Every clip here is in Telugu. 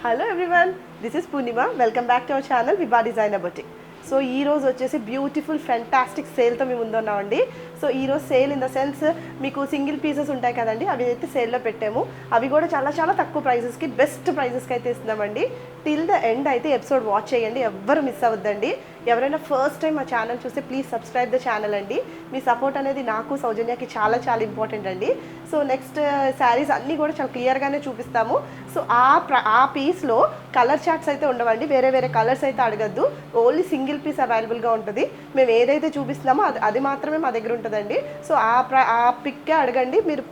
Hello everyone, this is Poonima. Welcome back to our channel Viva Designer Boutique. So ఈ రోజు వచ్చేసి బ్యూటిఫుల్ ఫెంటాస్టిక్ సేల్తో మేము ముందున్నామండి. సో ఈరోజు సేల్ ఇన్ ద సెన్స్ మీకు సింగిల్ పీసెస్ ఉంటాయి కదండి, అవి అయితే సేల్లో పెట్టాము. అవి కూడా చాలా చాలా తక్కువ ప్రైజెస్కి బెస్ట్ ప్రైజెస్కి అయితే ఇస్తున్నామండి. టిల్ ద ఎండ్ అయితే ఎపిసోడ్ వాచ్ చేయండి, ఎవ్వరు మిస్ అవ్వద్దండి. ఎవరైనా ఫస్ట్ టైం మా ఛానల్ చూస్తే ప్లీజ్ సబ్స్క్రైబ్ ద ఛానల్ అండి. మీ సపోర్ట్ అనేది నాకు సౌజన్యకి చాలా చాలా ఇంపార్టెంట్ అండి. సో నెక్స్ట్ శారీస్ అన్నీ కూడా చాలా క్లియర్గానే చూపిస్తాము. సో ఆ పీస్లో కలర్ చార్ట్స్ అయితే ఉండవండి, వేరే వేరే కలర్స్ అయితే అడగద్దు, ఓన్లీ సింగిల్ పీస్ అవైలబుల్గా ఉంటుంది. మేము ఏదైతే చూపిస్తున్నామో అది మాత్రమే మా దగ్గర ఉంటుందండి. సో ఆ పిక్కే అడగండి, మీరు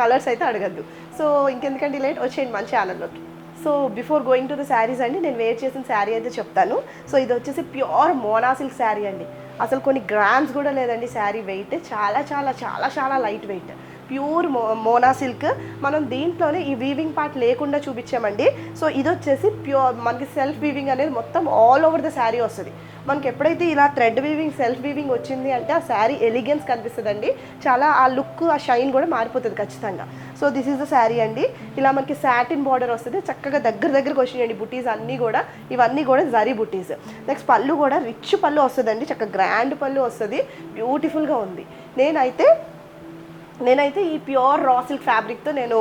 కలర్స్ అయితే అడగద్దు. సో ఇంకెందుకంటే లేట్ వచ్చేయండి మన ఛానల్లోకి. So before going to the saris అండి, నేను వేర్ చేసిన శారీ అయితే చెప్తాను. సో ఇది వచ్చేసి ప్యూర్ మోనా సిల్క్ శారీ అండి. అసలు కొన్ని గ్రామ్స్ కూడా లేదండి శారీ వెయిట్, చాలా చాలా చాలా చాలా light weight, pure Mona silk. మనం దీంట్లోనే ఈ వీవింగ్ పార్ట్ లేకుండా చూపించామండి. సో ఇది వచ్చేసి ప్యూర్ మనకి సెల్ఫ్ వీవింగ్ అనేది మొత్తం ఆల్ ఓవర్ ద శారీ వస్తుంది. మనకి ఎప్పుడైతే ఇలా థ్రెడ్ వీవింగ్ సెల్ఫ్ వీవింగ్ వచ్చింది అంటే ఆ శారీ ఎలిగెన్స్ కనిపిస్తుందండి, చాలా ఆ లుక్ ఆ షైన్ కూడా మారిపోతుంది ఖచ్చితంగా. So this is the sari అండి. ఇలా మనకి సాటిన్ బార్డర్ వస్తుంది, చక్కగా దగ్గరకు వచ్చినాయండి బుటీస్ అన్నీ కూడా. ఇవన్నీ కూడా జరీ బుటీస్. నెక్స్ట్ పళ్ళు కూడా రిచ్ పళ్ళు వస్తుందండి, చక్కగా గ్రాండ్ పళ్ళు వస్తుంది, బ్యూటిఫుల్గా ఉంది. నేనైతే ఈ ప్యూర్ రా సిల్క్ ఫ్యాబ్రిక్తో నేను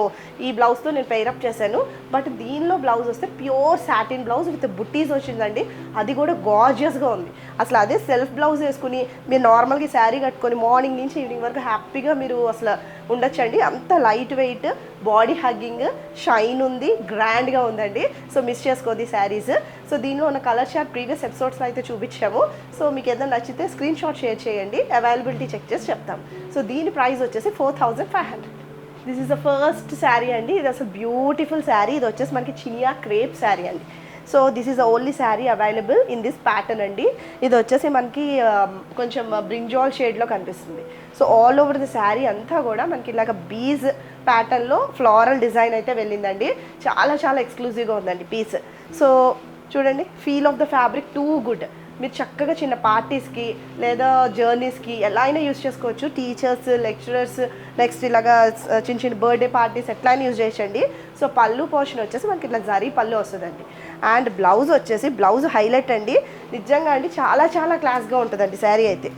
ఈ బ్లౌజ్తో నేను పెయిరప్ చేశాను. బట్ దీనిలో బ్లౌజ్ వస్తే ప్యూర్ సాటిన్ బ్లౌజ్ విత్ బుట్టీస్ వచ్చిందండి, అది కూడా గార్జియస్గా ఉంది. అసలు అదే సెల్ఫ్ బ్లౌజ్ వేసుకుని మీరు నార్మల్గా శారీ కట్టుకొని మార్నింగ్ నుంచి ఈవినింగ్ వరకు హ్యాపీగా మీరు అసలు ఉండొచ్చండి. అంత light weight, body hugging, shine ఉంది, గ్రాండ్గా ఉందండి. సో మిస్ చేసుకోదు ఈ శారీస్. సో దీనిలో ఉన్న కలర్ చార్ట్ ప్రీవియస్ ఎపిసోడ్స్లో అయితే చూపించాము. సో మీకు ఏదైనా నచ్చితే స్క్రీన్ షాట్ షేర్ చేయండి, అవైలబిలిటీ చెక్ చేసి చెప్తాం. సో దీని ప్రైస్ వచ్చేసి 4500. This is the first sari అండి. ఇది అసలు బ్యూటిఫుల్ శారీ. ఇది వచ్చేసి మనకి చినియా క్రేప్ శారీ అండి. So this is the only sari available in this pattern అండి. ఇది వచ్చేసి మనకి కొంచెం బ్రింజాల్ షేడ్లో కనిపిస్తుంది. So all over the sari అంతా కూడా మనకి ఇలాగ బీజ్ ప్యాటర్న్లో ఫ్లోరల్ డిజైన్ అయితే వెళ్ళిందండి. చాలా చాలా ఎక్స్క్లూజివ్గా ఉందండి పీస్. సో చూడండి, feel of the fabric too good. మీరు చక్కగా చిన్న పార్టీస్కి లేదా జర్నీస్కి ఎలా అయినా యూజ్ చేసుకోవచ్చు. టీచర్స్, లెక్చరర్స్, నెక్స్ట్ ఇలాగా చిన్న చిన్న బర్త్డే పార్టీస్ ఎట్లా అయినా యూజ్ చేయొచ్చండి. సో పళ్ళు పోర్షన్ వచ్చేసి మనకి ఇట్లా జరీ పళ్ళు వస్తుందండి. అండ్ బ్లౌజ్ వచ్చేసి బ్లౌజ్ హైలైట్ అండి, నిజంగా అండి చాలా చాలా క్లాస్గా ఉంటుందండి శారీ అయితే.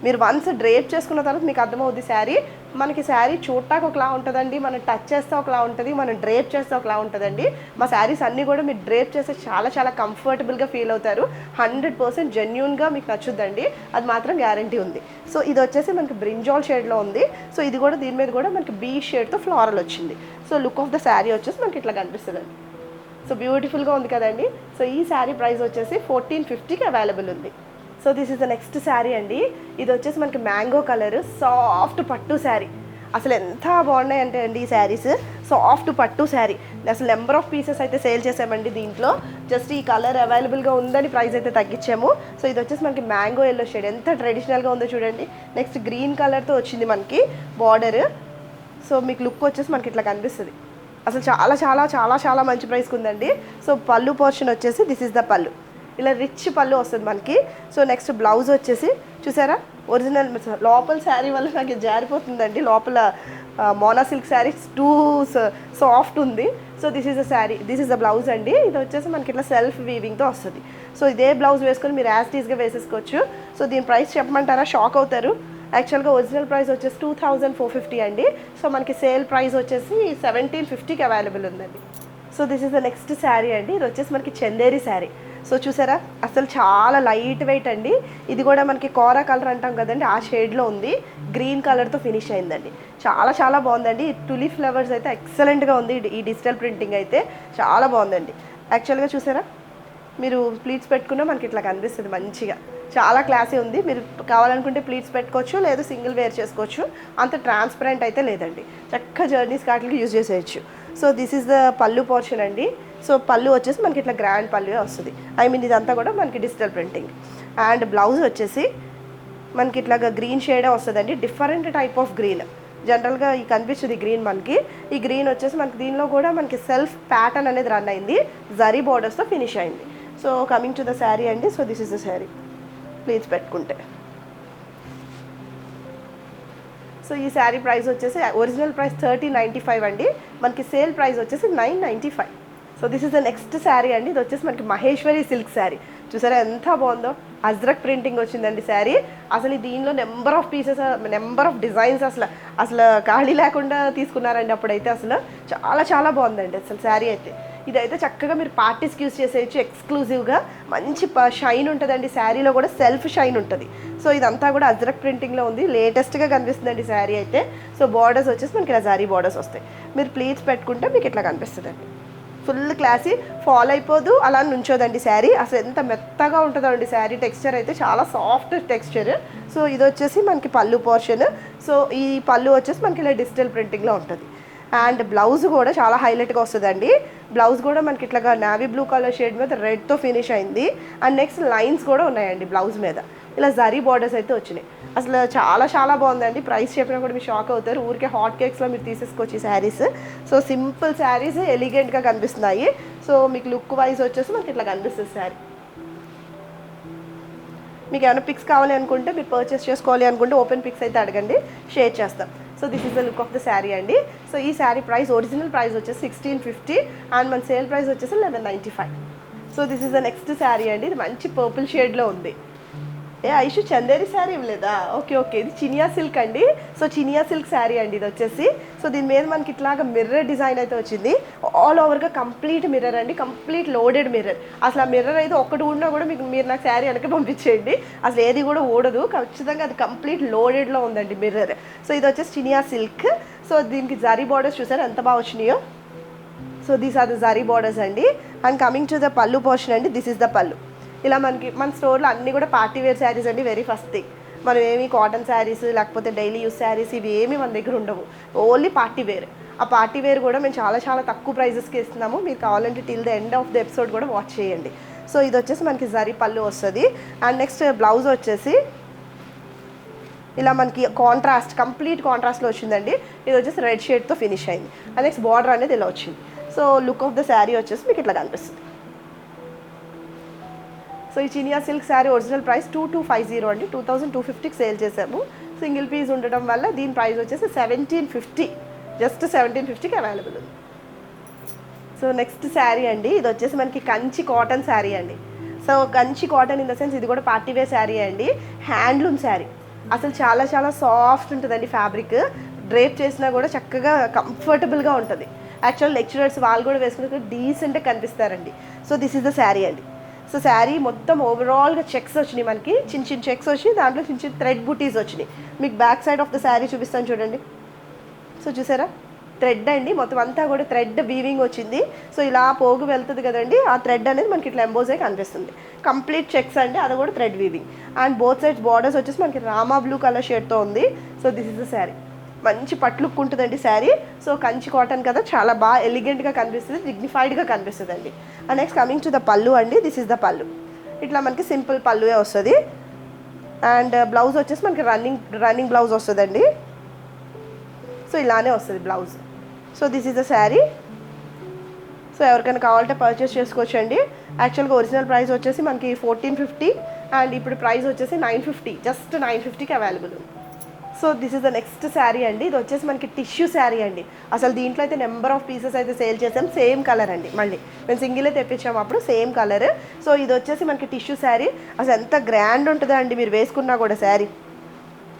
మీరు వన్స్ డ్రేప్ చేసుకున్న తర్వాత మీకు అర్థమవుద్ది శారీ. మనకి శారీ చూడటానికి ఒకలా ఉంటుందండి, మనం టచ్ చేస్తే ఒకలా ఉంటుంది, మనం డ్రేప్ చేస్తే ఒకలా ఉంటుందండి. మా శారీస్ అన్నీ కూడా మీరు డ్రేప్ చేస్తే చాలా చాలా కంఫర్టబుల్గా ఫీల్ అవుతారు. 100% జెన్యూన్గా మీకు నచ్చుద్దండి, అది మాత్రం గ్యారంటీ ఉంది. సో ఇది వచ్చేసి మనకి బ్రింజాల్ షేడ్లో ఉంది. సో ఇది కూడా దీని మీద కూడా మనకి బీ షేడ్తో ఫ్లోరల్ వచ్చింది. So look of the sari వచ్చేసి మనకి ఇట్లా కనిపిస్తుందండి. సో బ్యూటిఫుల్గా ఉంది కదండి. సో ఈ శారీ ప్రైస్ వచ్చేసి 1450కి అవైలబుల్ ఉంది. So this is the next sari అండి. ఇది వచ్చేసి మనకి మ్యాంగో కలర్, సాఫ్ట్ పట్టు శారీ. అసలు ఎంత బాగున్నాయి అంటే అండి ఈ శారీస్, సాఫ్ట్ పట్టు శారీ. అసలు నెంబర్ ఆఫ్ పీసెస్ అయితే సేల్ చేసామండి దీంట్లో. జస్ట్ ఈ కలర్ అవైలబుల్గా ఉందని ప్రైస్ అయితే తగ్గించాము. సో ఇది వచ్చేసి మనకి మ్యాంగో ఎల్లో షేడ్, ఎంత ట్రెడిషనల్గా ఉందో చూడండి. నెక్స్ట్ గ్రీన్ కలర్తో వచ్చింది మనకి బార్డర్. సో మీకు లుక్ వచ్చేసి మనకి ఇట్లా కనిపిస్తుంది. అసలు చాలా చాలా చాలా చాలా మంచి ప్రైస్కి ఉందండి. సో పళ్ళు పోర్షన్ వచ్చేసి దిస్ ఇస్ ద పళ్ళు, ఇలా రిచ్ పళ్ళు వస్తుంది మనకి. సో నెక్స్ట్ బ్లౌజ్ వచ్చేసి చూసారా, ఒరిజినల్ లోపల శారీ వల్ల నాకు జారిపోతుందండి. లోపల మోనా సిల్క్ శారీ టూ సాఫ్ట్ ఉంది. So this is the sari, this is the blouse అండి. ఇది వచ్చేసి మనకి ఇట్లా సెల్ఫ్ వీవింగ్తో వస్తుంది. సో ఇదే బ్లౌజ్ వేసుకొని మీరు యాజ్ టీజ్గా వేసేసుకోవచ్చు. సో దీని ప్రైస్ చెప్పమంటారా, షాక్ అవుతారు. యాక్చువల్గా ఒరిజినల్ ప్రైస్ వచ్చేసి 2450 అండి. సో మనకి సేల్ ప్రైస్ వచ్చేసి 1750కి అవైలబుల్ ఉందండి. So this is the next sari అండి. ఇది వచ్చేసి మనకి చందేరి శారీ. సో చూసారా, అసలు చాలా లైట్ వెయిట్ అండి. ఇది కూడా మనకి కోరా కలర్ అంటాం కదండి, ఆ షేడ్లో ఉంది. గ్రీన్ కలర్తో ఫినిష్ అయిందండి, చాలా చాలా బాగుందండి. టులీ ఫ్లవర్స్ అయితే ఎక్సలెంట్గా ఉంది. ఈ డిజిటల్ ప్రింటింగ్ అయితే చాలా బాగుందండి. యాక్చువల్గా చూసారా, మీరు ప్లీట్స్ పెట్టుకున్నా మనకి ఇట్లా కనిపిస్తుంది మంచిగా, చాలా క్లాసీ ఉంది. మీరు కావాలనుకుంటే ప్లీట్స్ పెట్టుకోవచ్చు, లేదా సింగిల్ వేర్ చేసుకోవచ్చు. అంత ట్రాన్స్పరెంట్ అయితే లేదండి, చక్కగా జర్నీస్ కాట్లకి యూజ్ చేసేయచ్చు. So this is the pallu portion అండి. సో పళ్ళు వచ్చేసి మనకి ఇట్లా గ్రాండ్ పళ్ళు వస్తుంది. ఇదంతా కూడా మనకి డిజిటల్ ప్రింటింగ్. అండ్ బ్లౌజ్ వచ్చేసి మనకి ఇట్లాగా గ్రీన్ షేడే వస్తుందండి, డిఫరెంట్ టైప్ ఆఫ్ గ్రీన్. జనరల్గా ఈ కనిపిస్తుంది గ్రీన్ మనకి. ఈ గ్రీన్ వచ్చేసి మనకి దీనిలో కూడా మనకి సెల్ఫ్ ప్యాటర్న్ అనేది రన్ అయింది, జరీ బార్డర్స్తో ఫినిష్ అయింది. So coming to the sari అండి. So this is the sari, please పెట్టుకుంటే. సో ఈ శారీ ప్రైస్ వచ్చేసి ఒరిజినల్ ప్రైస్ 3095 అండి, మనకి సేల్ ప్రైస్ వచ్చేసి 995. So this is the next sari అండి. ఇది వచ్చేసి మనకి మహేశ్వరి సిల్క్ శారీ. చూసారా ఎంత బాగుందో, అజ్రక్ ప్రింటింగ్ వచ్చిందండి శారీ. అసలు దీనిలో number of pieces, number of designs అసలు ఖాళీ లేకుండా తీసుకున్నారండి అప్పుడైతే. అసలు చాలా చాలా బాగుందండి అసలు శారీ అయితే. ఇదైతే చక్కగా మీరు పార్టీస్కి యూస్ చేసేయచ్చు. ఎక్స్క్లూజివ్గా మంచి షైన్ ఉంటుందండి శారీలో కూడా, సెల్ఫ్ షైన్ ఉంటుంది. సో ఇదంతా కూడా అజ్రక్ ప్రింటింగ్లో ఉంది, లేటెస్ట్గా కనిపిస్తుందండి శారీ అయితే. సో బార్డర్స్ వచ్చేసి మనకి ఇలా జారీ బార్డర్స్ వస్తాయి. మీరు ప్లీట్స్ పెట్టుకుంటే మీకు ఇట్లా కనిపిస్తుందండి. ఫుల్ క్లాసీ, ఫాల్ అయిపోదు, అలా నుంచోదండి శారీ. అసలు ఎంత మెత్తగా ఉంటుందో అండి శారీ. టెక్స్చర్ అయితే చాలా సాఫ్ట్ టెక్స్చర్. సో ఇది వచ్చేసి మనకి పళ్ళు పోర్షన్. సో ఈ పళ్ళు వచ్చేసి మనకి ఇలా డిజిటల్ ప్రింటింగ్లో ఉంటుంది. అండ్ బ్లౌజ్ కూడా చాలా హైలైట్గా వస్తుందండి. బ్లౌజ్ కూడా మనకి ఇట్లాగా నావీ బ్లూ కలర్ షేడ్ మీద రెడ్తో ఫినిష్ అయింది. అండ్ నెక్స్ట్ లైన్స్ కూడా ఉన్నాయండి బ్లౌజ్ మీద. ఇలా జరీ బార్డర్స్ అయితే వచ్చినాయి. అసలు చాలా చాలా బాగుందండి. ప్రైస్ చెప్పినా కూడా మీరు షాక్ అవుతారు. ఊరికే హాట్ కేక్స్లో మీరు తీసేసుకోవచ్చు ఈ శారీస్. సో సింపుల్ శారీస్ ఎలిగెంట్గా కనిపిస్తున్నాయి. సో మీకు లుక్ వైజ్ వచ్చేసి మనకి ఇట్లా కనిపిస్తుంది శారీ. మీకు ఏమైనా పిక్స్ కావాలి అనుకుంటే, మీరు పర్చేస్ చేసుకోవాలి అనుకుంటే ఓపెన్ పిక్స్ అయితే అడగండి, షేర్ చేస్తాం. So this is the look of the sari అండి. సో ఈ శారీ ప్రైస్, ఒరిజినల్ ప్రైస్ వచ్చేసి 1650 అండ్ మన సేల్ ప్రైస్ వచ్చేసి 1195. So this is the next sari అండి. ఇది మంచి పర్పుల్ షేడ్లో ఉంది. ఐషు చందేరి శారీ ఇవ్వలేదా? ఓకే ఓకే, ఇది చినియా సిల్క్ అండి. సో చినియా సిల్క్ శారీ అండి ఇది వచ్చేసి. సో దీని మీద మనకి ఇట్లాగా మిర్రర్ డిజైన్ అయితే వచ్చింది. ఆల్ ఓవర్గా కంప్లీట్ మిర్రర్ అండి, కంప్లీట్ లోడెడ్ మిర్రర్. అసలు ఆ మిర్రర్ అయితే ఒక్కటి ఉన్నా కూడా మీరు నాకు శారీ వెనక పంపించేయండి, అసలు ఏది కూడా ఓడదు. ఖచ్చితంగా అది కంప్లీట్ లోడెడ్లో ఉందండి మిర్రర్. సో ఇది వచ్చేసి చినియా సిల్క్. సో దీనికి జరీ బార్డర్స్ చూసారు ఎంత బాగా వచ్చినాయో. So these are the zari borders అండి. And coming to the pallu portion అండి, దిస్ ఇస్ ద పళ్ళు. ఇలా మన స్టోర్లో అన్నీ కూడా పార్టీ వేర్ శారీస్ అండి. వెరీ ఫస్ట్ థింగ్, మనం ఏమి కాటన్ శారీస్ లేకపోతే డైలీ యూస్ శారీస్ ఇవి ఏమి మన దగ్గర ఉండవు. Only party wear. ఆ పార్టీ వేర్ కూడా మేము చాలా చాలా తక్కువ ప్రైజెస్కి ఇస్తున్నాము. మీరు కావాలంటే till the end of the episode కూడా వాచ్ చేయండి. సో ఇది వచ్చేసి మనకి జరీ పళ్ళు వస్తుంది. అండ్ నెక్స్ట్ బ్లౌజ్ వచ్చేసి ఇలా మనకి కాంట్రాస్ట్, కంప్లీట్ కాంట్రాస్ట్లో వచ్చిందండి. ఇది వచ్చేసి రెడ్ షేడ్తో ఫినిష్ అయింది. అండ్ నెక్స్ట్ బార్డర్ అనేది ఇలా వచ్చింది. So look of the sari వచ్చేసి మీకు ఇట్లా కనిపిస్తుంది. సో ఈ Chiniya silk sari original price 2250 అండి. 2250కి సేల్ చేసాము. సింగిల్ పీస్ ఉండటం వల్ల దీని ప్రైస్ వచ్చేసి 1750, జస్ట్ 1750కి అవైలబుల్ ఉంది. సో నెక్స్ట్ శారీ అండి. ఇది వచ్చేసి మనకి కంచి కాటన్ శారీ అండి. So Kanchi cotton in the sense ఇది కూడా పార్టీ వేర్ శారీ అండి. హ్యాండ్లూమ్ శారీ. అసలు చాలా చాలా సాఫ్ట్ ఉంటుందండి ఫ్యాబ్రిక్. డ్రేప్ చేసినా కూడా చక్కగా కంఫర్టబుల్గా ఉంటుంది. యాక్చువల్ లెక్చరర్స్ వాళ్ళు కూడా వేసుకుని డీసెంట్గా కనిపిస్తారండి. So this is the sari అండి. సో శారీ మొత్తం ఓవరాల్గా చెక్స్ వచ్చినాయి, మనకి చిన్న చిన్న చెక్స్ వచ్చినాయి, దాంట్లో చిన్న చిన్న థ్రెడ్ బూటీస్ వచ్చినాయి. మీకు back side of the sari చూపిస్తాను చూడండి. సో చూసారా, థ్రెడ్ అండి, మొత్తం అంతా కూడా థ్రెడ్ వీవింగ్ వచ్చింది. సో ఇలా పోగు వెళ్తుంది కదండి, ఆ థ్రెడ్ అనేది మనకి ఇట్లా ఎంబోజ్ అయి కనిపిస్తుంది. కంప్లీట్ చెక్స్ అండి, అది కూడా thread weaving. And both sides borders వచ్చేసి మనకి రామా బ్లూ కలర్ షేడ్తో ఉంది. So this is the sari. మంచి పట్లుక్ ఉంటుందండి శారీ. సో కంచి కాటన్ కదా, చాలా బాగా ఎలిగెంట్గా కనిపిస్తుంది, డిగ్నిఫైడ్గా కనిపిస్తుంది అండి. And next coming to the పళ్ళు అండి. దిస్ ఇస్ ద పళ్ళు. ఇట్లా మనకి సింపుల్ పళ్ళువే వస్తుంది. అండ్ బ్లౌజ్ వచ్చేసి మనకి రన్నింగ్ బ్లౌజ్ వస్తుందండి. సో ఇలానే వస్తుంది blouse. So this is the sari. So ఎవరికైనా కావాలంటే పర్చేస్ చేసుకోవచ్చు అండి. యాక్చువల్గా ఒరిజినల్ ప్రైస్ వచ్చేసి మనకి 1450 అండ్ ఇప్పుడు ప్రైస్ వచ్చేసి 950, జస్ట్ 950కి అవైలబుల్ ఉంది. So this is the next sari అండి. ఇది వచ్చేసి మనకి టిష్యూ శారీ అండి. అసలు దీంట్లో అయితే నెంబర్ ఆఫ్ పీసెస్ అయితే సేల్ చేసాం. సేమ్ కలర్ అండి, మళ్ళీ మేము సింగిలే తెప్పించాము అప్పుడు, సేమ్ కలర్. సో ఇది వచ్చేసి మనకి టిష్యూ శారీ. అసలు ఎంత గ్రాండ్ ఉంటుందో అండి మీరు వేసుకున్నా కూడా శారీ.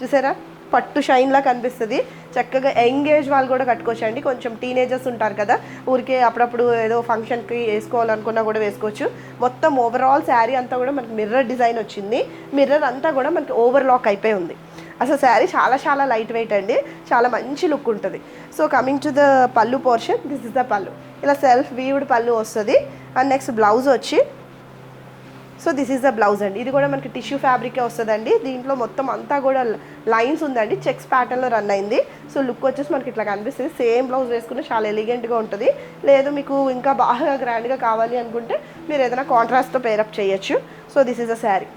చూసారా, పట్టు షైన్లా కనిపిస్తుంది. చక్కగా యంగ్ ఏజ్ వాళ్ళు కూడా కట్టుకోవచ్చు అండి. కొంచెం టీనేజర్స్ ఉంటారు కదా, ఊరికే అప్పుడప్పుడు ఏదో ఫంక్షన్కి వేసుకోవాలనుకున్నా కూడా వేసుకోవచ్చు. మొత్తం ఓవరాల్ శారీ అంతా కూడా మనకి మిర్రర్ డిజైన్ వచ్చింది. మిర్రర్ అంతా కూడా మనకి ఓవర్లాక్ అయిపోయి ఉంది. అసలు శారీ చాలా చాలా లైట్ వెయిట్ అండి, చాలా మంచి లుక్ ఉంటుంది. So coming to the pallu portion, this is the pallu. ఇలా సెల్ఫ్ వీవ్డ్ పళ్ళు వస్తుంది. అండ్ నెక్స్ట్ బ్లౌజ్ వచ్చి, so this is the blouse అండి. ఇది కూడా మనకి టిష్యూ ఫ్యాబ్రికే వస్తుందండి. దీంట్లో మొత్తం అంతా కూడా లైన్స్ ఉందండి, చెక్స్ ప్యాటర్న్లో రన్ అయింది. సో లుక్ వచ్చేసి మనకి ఇట్లా కనిపిస్తుంది. సేమ్ బ్లౌజ్ వేసుకుంటే చాలా ఎలిగెంట్గా ఉంటుంది. లేదు మీకు ఇంకా బాగా గ్రాండ్గా కావాలి అనుకుంటే మీరు ఏదైనా కాంట్రాస్ట్తో పేరప్ చేయొచ్చు. So this is the sari.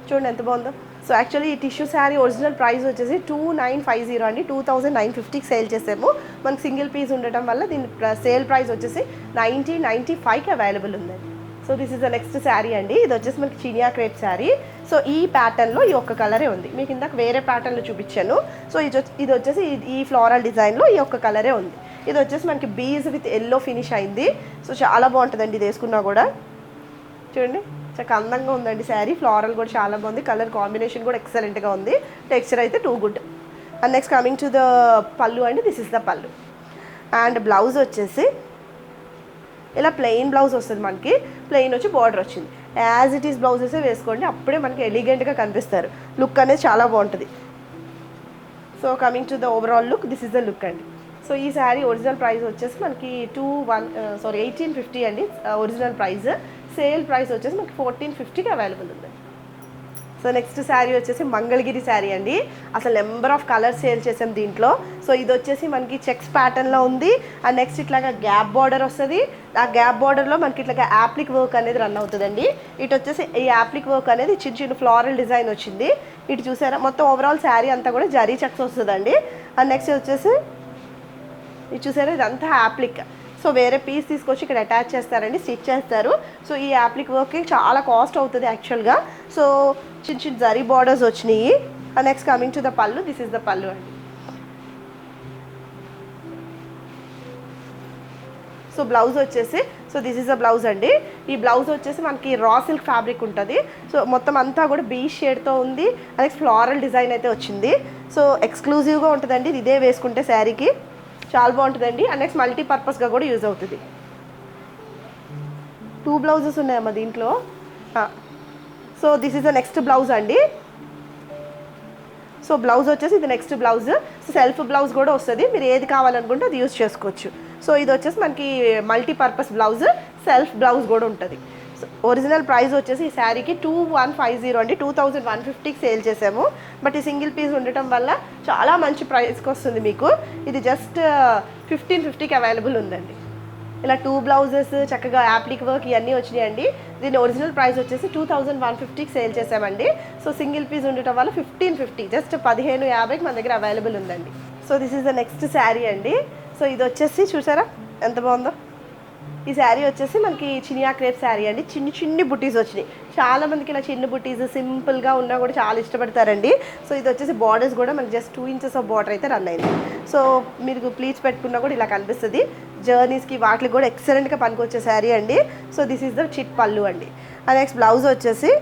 చూడండి ఎంత బాగుందో. సో యాక్చువల్లీ ఈ టిష్యూ శారీ ఒరిజినల్ ప్రైస్ వచ్చేసి 2950 అండి. 2950కి సేల్ చేసాము. మనకి సింగిల్ పీస్ ఉండటం వల్ల దీని సేల్ ప్రైస్ వచ్చేసి 1995కి అవైలబుల్ ఉందండి. So this is the next sari అండి. ఇది వచ్చేసి మనకి చినియా క్రేప్ శారీ. సో ఈ ప్యాటర్న్లో ఈ ఒక్క కలరే ఉంది. మీకు ఇందాక వేరే ప్యాటర్న్లో చూపించాను. సో ఇది వచ్చేసి ఈ ఫ్లోరల్ డిజైన్లో ఈ ఒక్క కలరే ఉంది. ఇది వచ్చేసి మనకి బీజ్ విత్ ఎల్లో ఫినిష్ అయింది. సో చాలా బాగుంటుందండి ఇది వేసుకున్నా కూడా. చూడండి చాలా అందంగా ఉందండి శారీ. ఫ్లోరల్ కూడా చాలా బాగుంది. కలర్ కాంబినేషన్ కూడా ఎక్సలెంట్గా ఉంది. టెక్స్చర్ అయితే too good. And next coming to the పళ్ళు అండి. దిస్ ఇస్ ద పళ్ళు. అండ్ బ్లౌజ్ వచ్చేసి ఇలా ప్లెయిన్ బ్లౌజ్ వస్తుంది మనకి. ప్లెయిన్ వచ్చి బార్డర్ వచ్చింది. యాజ్ ఇట్ ఈస్ బ్లౌజెసే వేసుకోండి, అప్పుడే మనకి ఎలిగెంట్గా కనిపిస్తారు. లుక్ అనేది చాలా బాగుంటుంది. So coming to the overall look, this is the look అండి. సో ఈ శారీ ఒరిజినల్ ప్రైస్ వచ్చేసి మనకి 1850 అండి ఒరిజినల్ ప్రైస్. సేల్ ప్రైస్ వచ్చేసి మనకి 1450కి అవైలబుల్ ఉంది. సో నెక్స్ట్ శారీ వచ్చేసి మంగళగిరి శారీ అండి. అసలు నెంబర్ ఆఫ్ కలర్స్ సేల్ చేసాం దీంట్లో. సో ఇది వచ్చేసి మనకి చెక్స్ ప్యాటర్న్లో ఉంది. అండ్ నెక్స్ట్ ఇట్లాగా గ్యాప్ బార్డర్ వస్తుంది. ఆ గ్యాప్ బార్డర్లో మనకి ఇట్లాగా యాప్లిక్ వర్క్ అనేది రన్ అవుతుందండి. ఇటు వచ్చేసి ఈ యాప్లిక్ వర్క్ అనేది చిన్న చిన్న ఫ్లోరల్ డిజైన్ వచ్చింది. ఇటు చూసారా మొత్తం ఓవరాల్ శారీ అంతా కూడా జరీ చెక్స్ వస్తుందండి. అండ్ నెక్స్ట్ వచ్చేసి ఇది చూసారా ఇదంతా యాప్లిక్. సో వేరే పీస్ తీసుకొచ్చి ఇక్కడ అటాచ్ చేస్తారండి, స్టిచ్ చేస్తారు. సో ఈ యాప్లిక్ వర్క్ చాలా కాస్ట్ అవుతుంది యాక్చువల్గా. సో చిన్న చిన్న జరీ బార్డర్స్ వచ్చినాయి. And next coming to the పళ్ళు, దిస్ ఇస్ ద పళ్ళు అండి. సో బ్లౌజ్ వచ్చేసి దిస్ ఇస్ ద బ్లౌజ్ అండి. ఈ బ్లౌజ్ వచ్చేసి మనకి రా సిల్క్ ఫ్యాబ్రిక్ ఉంటుంది. సో మొత్తం అంతా కూడా బీ షేడ్తో ఉంది. నెక్స్ట్ ఫ్లోరల్ డిజైన్ అయితే వచ్చింది. సో ఎక్స్క్లూజివ్గా ఉంటుందండి ఇదే వేసుకుంటే శారీకి చాలా బాగుంటుందండి. అండ్ నెక్స్ట్ మల్టీపర్పస్గా కూడా యూజ్ అవుతుంది. 2 బ్లౌజెస్ ఉన్నాయమ్మా దీంట్లో. So this is the next blouse అండి. సో బ్లౌజ్ వచ్చేసి ఇది next blouse. So self blouse కూడా వస్తుంది, మీరు ఏది కావాలనుకుంటే అది యూజ్ చేసుకోవచ్చు. సో ఇది వచ్చేసి మనకి మల్టీపర్పస్ బ్లౌజ్, సెల్ఫ్ బ్లౌజ్ కూడా ఉంటుంది. సో ఒరిజినల్ ప్రైస్ వచ్చేసి ఈ శారీకి 2150 అండి. 2150కి సేల్ చేసాము. బట్ ఈ సింగిల్ పీస్ ఉండటం వల్ల చాలా మంచి ప్రైస్కి వస్తుంది మీకు. ఇది జస్ట్ 1550కి అవైలబుల్ ఉందండి. ఇలా 2 బ్లౌజెస్ చక్కగా యాప్లిక్ వర్క్ ఇవన్నీ వచ్చినాయండి. దీని ఒరిజినల్ ప్రైస్ వచ్చేసి 2150కి సేల్ చేసామండి. సో సింగిల్ పీస్ ఉండటం వల్ల 1550, జస్ట్ 1550కి మన దగ్గర అవైలబుల్ ఉందండి. So this is the next sari అండి. సో ఇది వచ్చేసి చూసారా ఎంత బాగుందో. ఈ శారీ వచ్చేసి మనకి చినియా క్రేప్ శారీ అండి. చిన్ని బుటీస్ వచ్చినాయి. చాలా మందికి ఇలా చిన్న బుటీస్ సింపుల్గా ఉన్నా కూడా చాలా ఇష్టపడతారండి. సో ఇది వచ్చేసి బార్డర్స్ కూడా మనకి జస్ట్ 2 ఇంచెస్ ఆఫ్ బార్డర్ అయితే రన్ అయింది. సో మీరు ప్లీట్స్ పెట్టుకున్నా కూడా ఇలా కనిపిస్తుంది. జర్నీస్కి వాటికి కూడా ఎక్సలెంట్గా పనికొచ్చే శారీ అండి. So this is the chit పళ్ళు అండి. అండ్ నెక్స్ట్ బ్లౌజ్ వచ్చేసి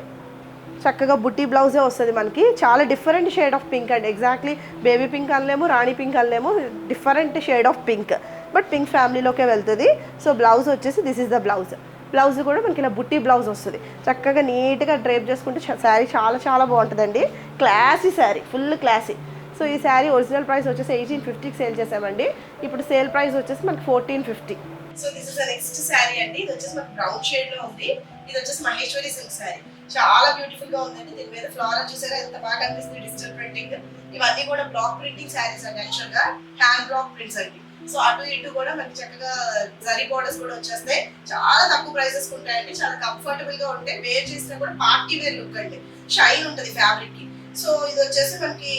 చక్కగా బుట్టి బ్లౌజే వస్తుంది మనకి. చాలా డిఫరెంట్ షేడ్ ఆఫ్ పింక్ అండి. ఎగ్జాక్ట్లీ బేబీ పింక్ అనలేము, రాణి పింక్ అనలేము, different shade of pink, but pink ఫ్యామిలీలోకే వెళ్తుంది. సో బ్లౌజ్ వచ్చేసి this is the blouse. Blouse కూడా మనకి ఇలా బుట్టి బ్లౌజ్ వస్తుంది. చక్కగా నీట్గా డ్రైప్ చేసుకుంటే శారీ చాలా బాగుంటుందండి. Classy sari, full classy. So ఈ శారీ ఒరిజినల్ ప్రైస్ వచ్చేసి 1850కి సేల్ చేసామండి. ఇప్పుడు సేల్ ప్రైస్ వచ్చేసి మనకి 1450. So this is the next sari అండి. ఇది వచ్చేసి మనకి బ్రౌన్ షేడ్ లో ఉంది. ఇది వచ్చేసి మహేశ్వరి సిల్క్ శారీ. చాలా బ్యూటిఫుల్ గా ఉందండి. దీని మీద ఫ్లోరల్ చూసారా ఎంత బాగా కనిపిస్తుంది. డిజిటల్ ప్రింటింగ్ ఇవన్నీ కూడా బ్లాక్ ప్రింటింగ్ శారీస్ అండి. యాక్చువల్ గా హ్యాండ్ బ్లాక్ ప్రింట్స్ అండి. సో అటు ఇటు కూడా మనకి చక్కగా జరీ బోర్డర్స్ కూడా వచ్చేస్తాయి. చాలా తక్కువ ప్రైసెస్ ఉంటాయండి. చాలా కంఫర్టబుల్ గా ఉంటాయి. వేర్ చేసినా కూడా పార్టీ వేర్ లుక్ అండి. షైన్ ఉంటుంది ఫ్యాబ్రిక్ కి. సో ఇది వచ్చేసి మనకి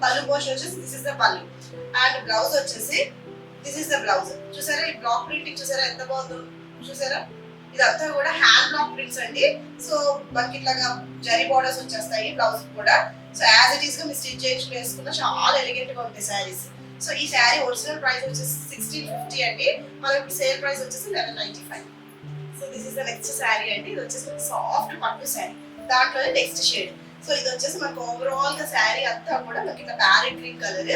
పళ్ళు పోర్షన్ వచ్చేసి దిస్ ఇస్ ద పళ్ళు. అండ్ బ్లౌజ్ వచ్చేసి దిస్ ఇస్ ద బ్లౌజ్. చూసారా ఈ బ్లాక్ ప్రింటింగ్ చూసారా ఎంత బాగుందో. చూసారా ఇదంతా కూడా హ్యాండ్ బ్లాక్ ప్రింట్స్ అండి. సో మనకి ఇట్లాగా జరీ బోర్డర్స్ వచ్చేస్తాయి బ్లౌజ్ కూడా. సో యాజ్ ఇట్ ఈస్ గా మీరు స్టిచ్ చేయించుకుని వేసుకున్నా చాలా ఎలిగెంట్ గా ఉంటాయి శారీస్. సో ఈ శారీ ఒరిజినల్ ప్రైస్ వచ్చేసి 1650 అండి. మనకి సేల్ ప్రైస్ వచ్చేసి 1195. So this is the next sari అండి. ఇది వచ్చేసి సాఫ్ట్ పట్టు శారీ, దాంట్లోనే నెక్స్ట్ షేడ్. సో ఇది వచ్చేసి మనకు ఓవరాల్ గా శారీ అంతా కూడా మనకి ఇట్లా parrot green colour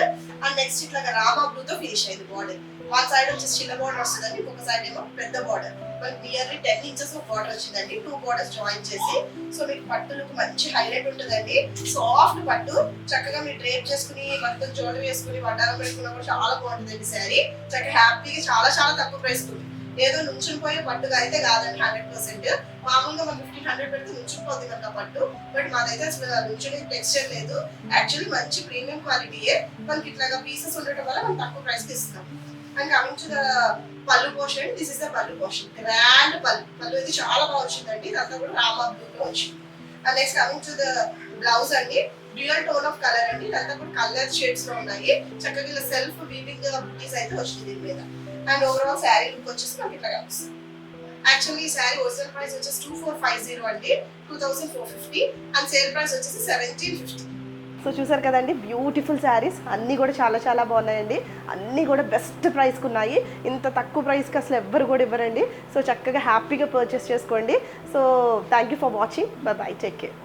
and next ఇట్లా రామా బ్లూ తో ఫినిష్ అయింది బార్డర్. వన్ సైడ్ వచ్చేసి చిన్న బార్డర్ వస్తుందండి, ఇంకొక సైడ్ ఏమో పెద్ద బార్డర్. మనకి నియర్లీ 10 ఇంచెస్ ఆఫ్ బార్డర్ వచ్చిందండి. 2 బార్డర్స్ జాయిన్ చేసి. సో మీకు పట్టులకు మంచి హైలైట్ ఉంటుందండి. సాఫ్ట్ పట్టు చక్కగా మీరు డ్రేప్ చేసుకుని మొత్తం జోడు వేసుకుని వడ్డారం పెట్టుకున్నా కూడా చాలా బాగుంటుందండి శారీ. చక్కగా హ్యాపీగా చాలా తక్కువ ప్రైస్ ఉంది. ఏదో నుంచుని పోయే పట్టుగా అయితే కాదండి 100%. మామూలుగా మనం 1500 పెడితే నుంచుకుపోద్ది మనకు పట్టు. బట్ మాదైతే అసలు నుంచుని టెక్స్చర్ లేదు. యాక్చువల్లీ మంచి ప్రీమియం క్వాలిటీయే. మనకి ఇట్లాగా పీసెస్ ఉండటం వల్ల మనం తక్కువ ప్రైస్కి ఇస్తాం. And coming to the pallu portion, this is the pallu portion. Grand పళ్ళు ఇది చాలా బాగా వచ్చిందండి. ఇదంతా కూడా రామా బ్లూలో వచ్చింది. And next coming to the blouse అండి. డ్యూయల్ టోన్ ఆఫ్ కలర్ అండి. ఇదంతా కూడా కలర్ షేడ్స్ లో ఉన్నాయి. చక్కగా ఇలా సెల్ఫ్ వీవింగ్ బుటీస్ అయితే వచ్చింది దీని మీద. అండ్ ఓవరాల్ శారీ లుక్ వచ్చేసి మనకి ఇట్లా కనిపిస్తుంది. యాక్చువల్లీ ఈ శారీ ఒరిజినల్ ప్రైస్ వచ్చేసి 2450 అండి. 2450 అండ్ సేల్ ప్రైస్ వచ్చేసి 1750. సో చూసారు కదండి, బ్యూటిఫుల్ శారీస్ అన్నీ కూడా చాలా చాలా బాగున్నాయండి. అన్నీ కూడా బెస్ట్ ప్రైస్కి ఉన్నాయి. ఇంత తక్కువ ప్రైస్కి అసలు ఎవ్వరు కూడా ఇవ్వరండి. సో చక్కగా హ్యాపీగా పర్చేస్ చేసుకోండి. So thank you for watching. By by, take care.